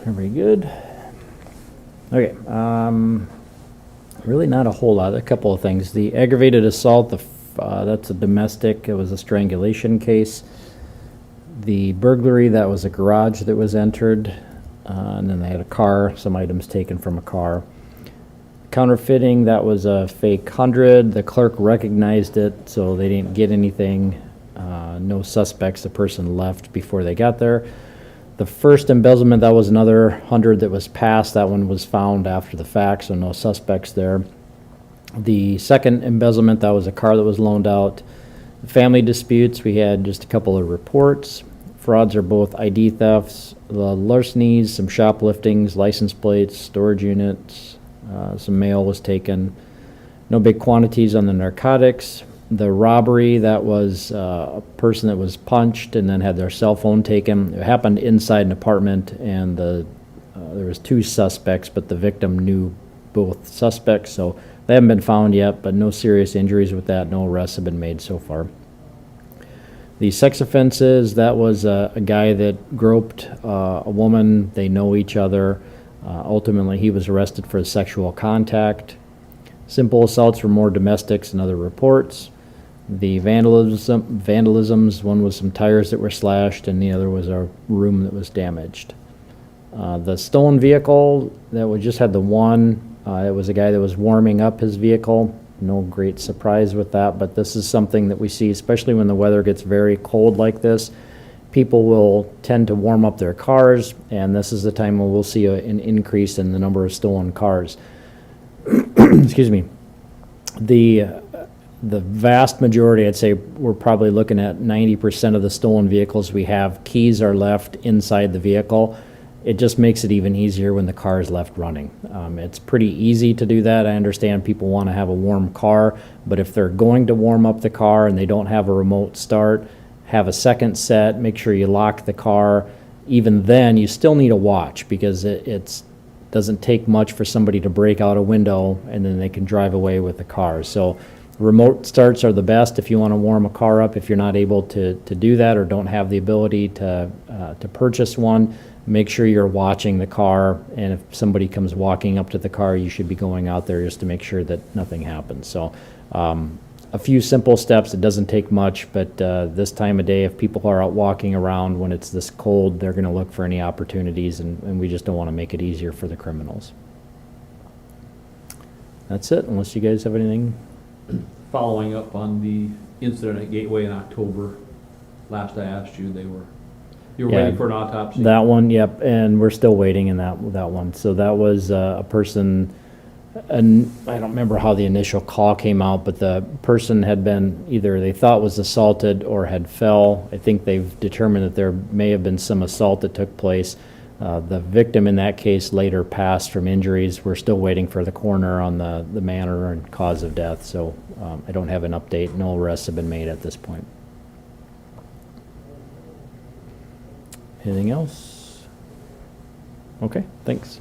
Very good. Okay, really not a whole lot, a couple of things. The aggravated assault, that's a domestic, it was a strangulation case. The burglary, that was a garage that was entered, and then they had a car, some items taken from a car. Counterfeiting, that was a fake 100. The clerk recognized it, so they didn't get anything. No suspects. The person left before they got there. The first embezzlement, that was another 100 that was passed. That one was found after the fact, so no suspects there. The second embezzlement, that was a car that was loaned out. Family disputes, we had just a couple of reports. Frauds are both ID thefts, the larcenies, some shopliftings, license plates, storage units, some mail was taken. No big quantities on the narcotics. The robbery, that was a person that was punched and then had their cell phone taken. It happened inside an apartment, and there was 2 suspects, but the victim knew both suspects, so they haven't been found yet, but no serious injuries with that. No arrests have been made so far. The sex offenses, that was a guy that groped a woman. They know each other. Ultimately, he was arrested for sexual contact. Simple assaults were more domestics and other reports. The vandalisms, one was some tires that were slashed, and the other was a room that was damaged. The stolen vehicle, that we just had the one. It was a guy that was warming up his vehicle. No great surprise with that, but this is something that we see, especially when the weather gets very cold like this. People will tend to warm up their cars, and this is the time when we'll see an increase in the number of stolen cars. Excuse me. The vast majority, I'd say we're probably looking at 90% of the stolen vehicles we have, keys are left inside the vehicle. It just makes it even easier when the car is left running. It's pretty easy to do that. I understand people want to have a warm car, but if they're going to warm up the car and they don't have a remote start, have a second set, make sure you lock the car. Even then, you still need a watch, because it doesn't take much for somebody to break out a window and then they can drive away with the car. So remote starts are the best if you want to warm a car up. If you're not able to do that or don't have the ability to purchase one, make sure you're watching the car, and if somebody comes walking up to the car, you should be going out there just to make sure that nothing happens. So a few simple steps. It doesn't take much, but this time of day, if people are out walking around when it's this cold, they're going to look for any opportunities, and we just don't want to make it easier for the criminals. That's it, unless you guys have anything. Following up on the incident at Gateway in October, last I asked you, you were waiting for an autopsy? That one, yep, and we're still waiting in that one. So that was a person, and I don't remember how the initial call came out, but the person had been either they thought was assaulted or had fell. I think they've determined that there may have been some assault that took place. The victim in that case later passed from injuries. We're still waiting for the coroner on the manner and cause of death, so I don't have an update. No arrests have been made at this point. Anything else? Okay, thanks.